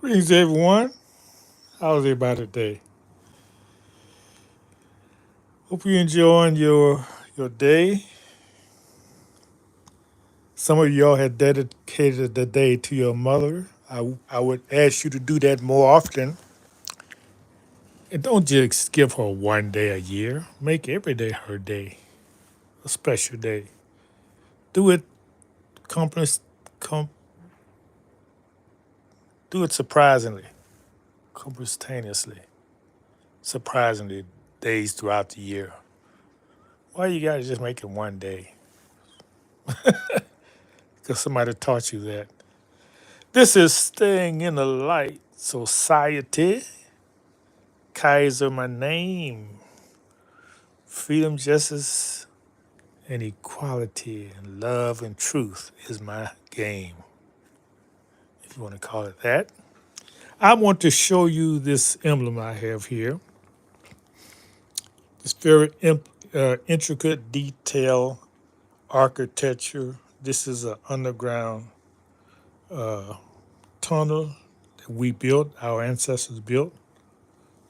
Greetings, everyone. How's everybody today? Hope you're enjoying your day. Some of y'all had dedicated the day to your mother. I would ask you to do that more often. And don't just give her one day a year. Make every day her day, a special day. Do it company, com, do it surprisingly, simultaneously, surprisingly days throughout the year. Why you gotta just make it one day? Because somebody taught you that. This is Staying in the Light Society. Kaiser, my name. Freedom, justice, and equality, and love and truth is my game, if you want to call it that. I want to show you this emblem I have here. This very intricate detail architecture. This is an underground uh, tunnel that we built, our ancestors built,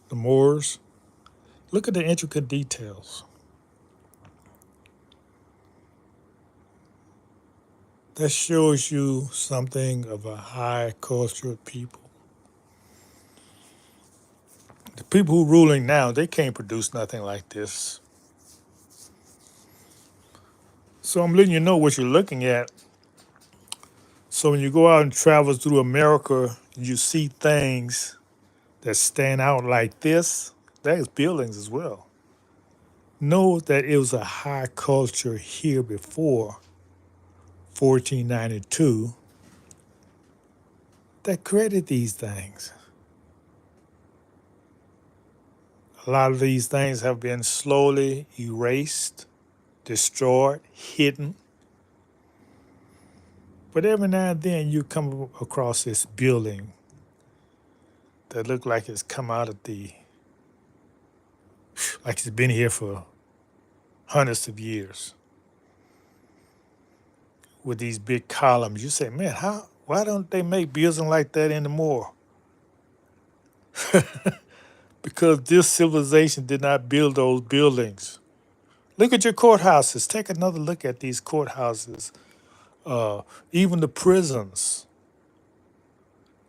the Moors. Look at the intricate details. That shows you something of a high cultured people. The people who are ruling now, they can't produce nothing like this. So I'm letting you know what you're looking at. So when you go out and travel through America, you see things that stand out like this. There's buildings as well. Know that it was a high culture here before 1492 that created these things. A lot of these things have been slowly erased, destroyed, hidden. But every now and then you come across this building that look like it's come out of like it's been here for hundreds of years with these big columns. You say, man, why don't they make buildings like that anymore? Because this civilization did not build those buildings. Look at your courthouses. Take another look at these courthouses, even the prisons.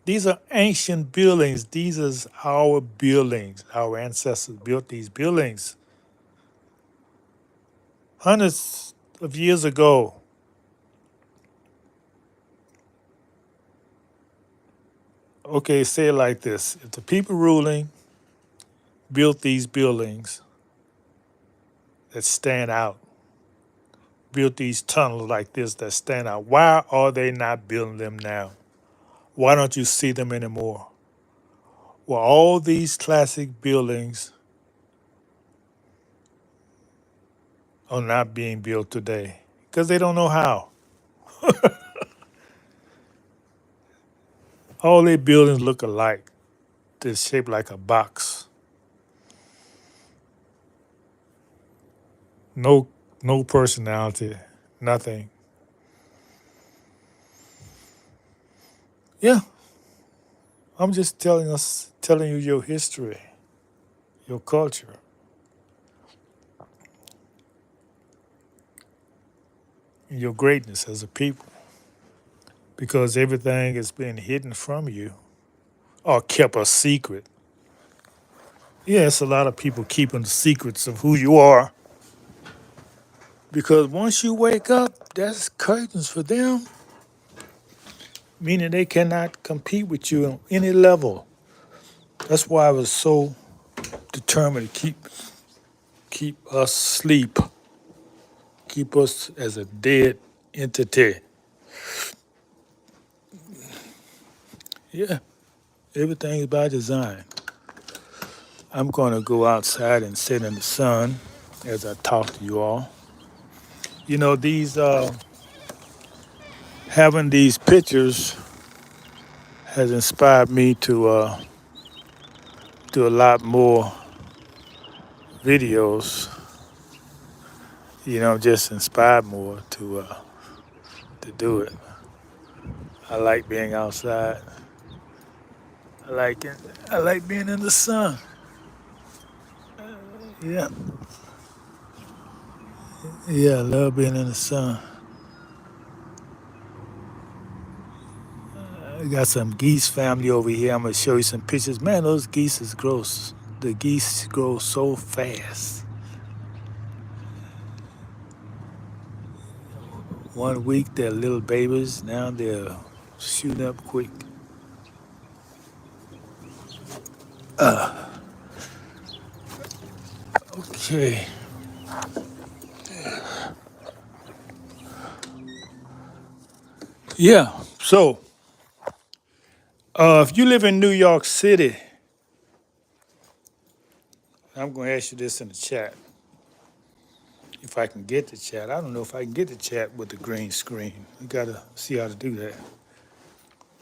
These are ancient buildings. These are our buildings. Our ancestors built these buildings hundreds of years ago. Okay, say it like this. If the people ruling built these buildings that stand out, built these tunnels like this that stand out, why are they not building them now? Why don't you see them anymore? Well, all these classic buildings are not being built today because they don't know how. All their buildings look alike. They're shaped like a box. No, no personality, nothing. Yeah, I'm just telling you your history, your culture, and your greatness as a people. Because everything has been hidden from you or kept a secret. Yes, a lot of people keeping the secrets of who you are. Because once you wake up, that's curtains for them, meaning they cannot compete with you on any level. That's why I was so determined to keep us asleep, keep us as a dead entity. Yeah, everything is by design. I'm going to go outside and sit in the sun as I talk to you all. You know, these having these pictures has inspired me to do a lot more videos. You know, just inspired more to do it. I like being outside. I like it. I like being in the sun. Yeah, yeah, I love being in the sun. I got some geese family over here. I'm gonna show you some pictures. Man, those geese is gross. The geese grow so fast. 1 week they're little babies. Now they're shooting up quick. Okay. Yeah. So, if you live in New York City, I'm gonna ask you this in the chat. If I can get the chat, I don't know if I can get the chat with the green screen. We gotta see how to do that.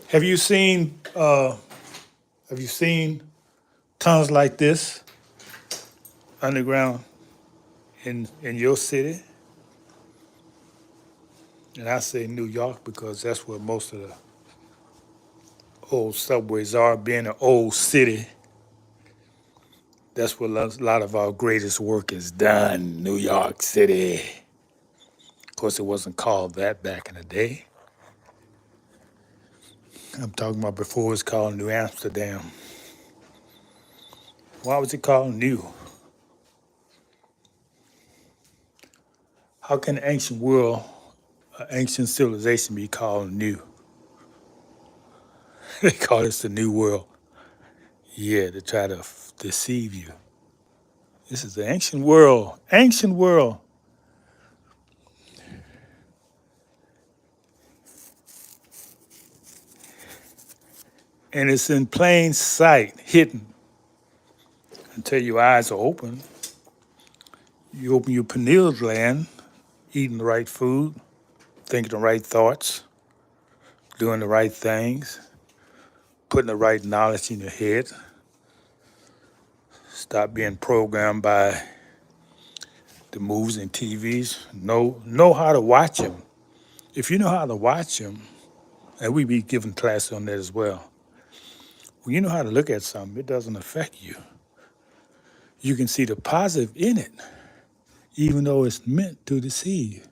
Have you seen? Have you seen tunnels like this underground in your city? And I say New York because that's where most of the old subways are. Being an old city, that's where a lot of our greatest work is done. New York City. Of course, it wasn't called that back in the day. I'm talking about before it was called New Amsterdam. Why was it called New? How can ancient world, ancient civilization be called new? They call this the new world. Yeah, to try to deceive you. This is the ancient world. Ancient world. And it's in plain sight, hidden until your eyes are open. You open your pineal gland, eating the right food, thinking the right thoughts, doing the right things, putting the right knowledge in your head. Stop being programmed by the movies and TVs. Know how to watch them. If you know how to watch them, and we be giving classes on that as well. When you know how to look at something, it doesn't affect you. You can see the positive in it, even though it's meant to deceive.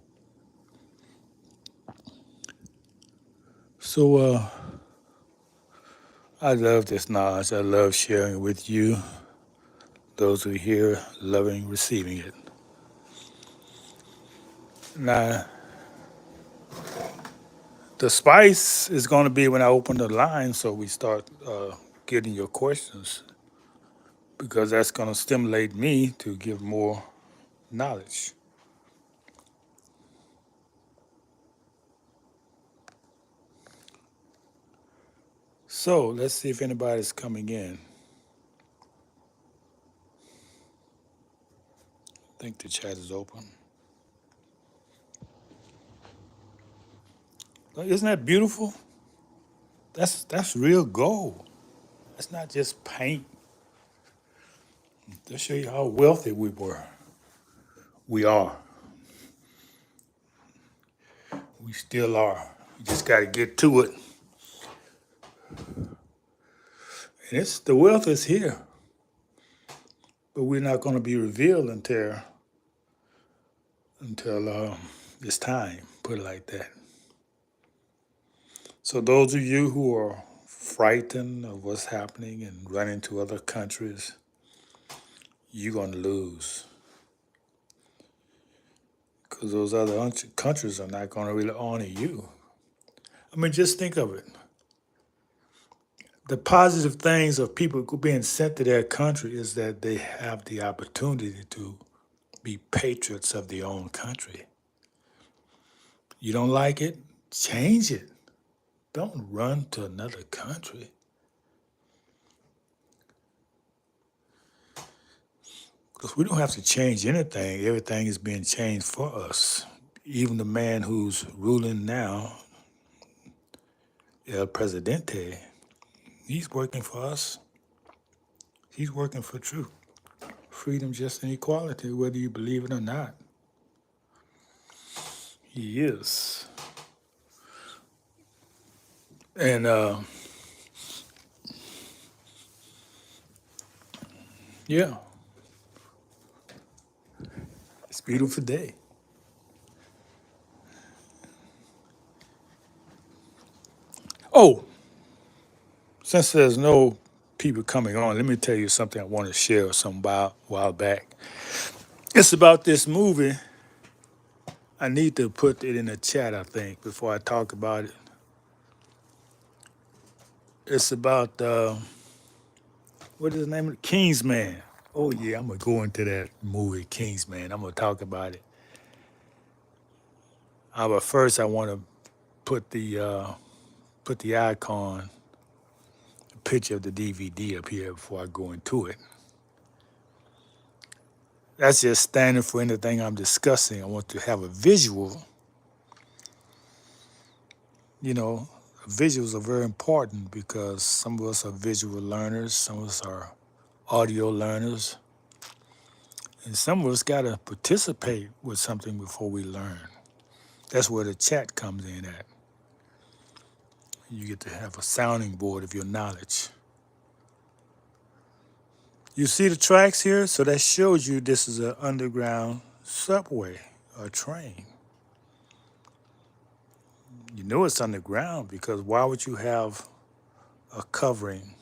So I love this knowledge. I love sharing it with you. Those who hear, loving, receiving it. Now, the spice is going to be when I open the line, so we start getting your questions, because that's going to stimulate me to give more knowledge. So let's see if anybody's coming in. I think the chat is open. Isn't that beautiful? That's real gold. That's not just paint. To show you how wealthy we were. We are. We still are. You just got to get to it. And the wealth is here, but we're not going to be revealed until it's time. Put it like that. So those of you who are frightened of what's happening and running to other countries, you're going to lose, because those other countries are not going to really honor you. I mean, just think of it. The positive things of people being sent to their country is that they have the opportunity to be patriots of their own country. You don't like it? Change it. Don't run to another country. Because we don't have to change anything. Everything is being changed for us. Even the man who's ruling now, El Presidente, he's working for us. He's working for truth, freedom, justice, and equality, whether you believe it or not. He is. And Yeah, it's a beautiful day. Oh, since there's no people coming on, let me tell you something I want to share some while back. It's about this movie. I need to put it in the chat, I think, before I talk about it. It's about what is the name of it? Kingsman. Oh yeah, I'm gonna go into that movie, Kingsman. I'm gonna talk about it. But first, I want to put the icon, the picture of the DVD up here before I go into it. That's just standard for anything I'm discussing. I want to have a visual. You know, visuals are very important because some of us are visual learners, some of us are audio learners, and some of us got to participate with something before we learn. That's where the chat comes in at. You get to have a sounding board of your knowledge. You see the tracks here? So that shows you this is an underground subway or train. You know it's underground because why would you have a covering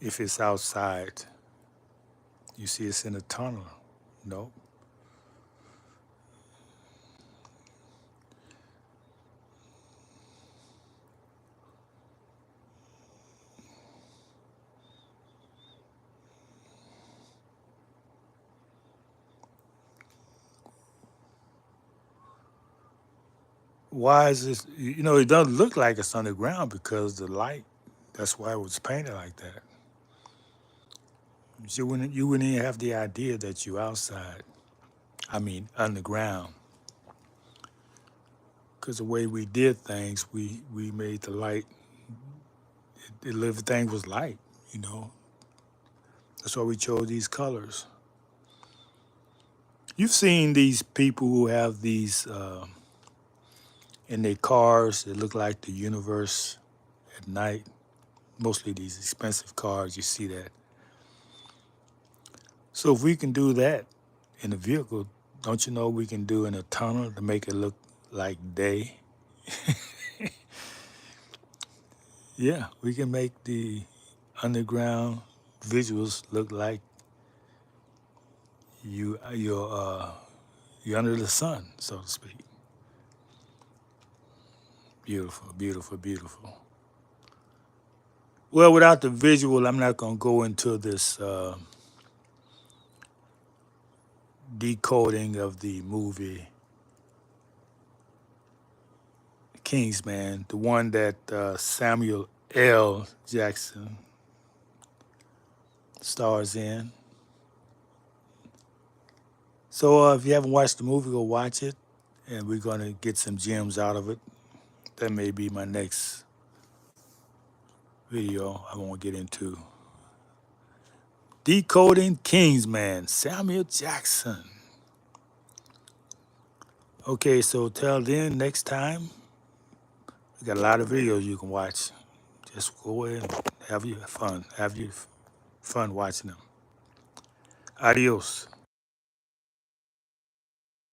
if it's outside? You see it's in a tunnel. No. Why is this? You know, it doesn't look like it's underground because the light. That's why it was painted like that. You wouldn't even have the idea that you're outside. I mean, underground. Because the way we did things, we made the light. Everything was light. You know, that's why we chose these colors. You've seen these people who have these in their cars. They look like the universe at night. Mostly these expensive cars. You see that. So if we can do that in a vehicle, don't you know we can do in a tunnel to make it look like day? Yeah, we can make the underground visuals look like you're under the sun, so to speak. Beautiful, beautiful, beautiful. Well, without the visual, I'm not going to go into this decoding of the movie Kingsman, the one that Samuel L. Jackson stars in. So if you haven't watched the movie, go watch it, and we're going to get some gems out of it. That may be my next video. I won't get into decoding Kingsman, Samuel Jackson. Okay, so till then, next time, we got a lot of videos you can watch. Just go ahead and have your fun. Have your fun watching them. Adios.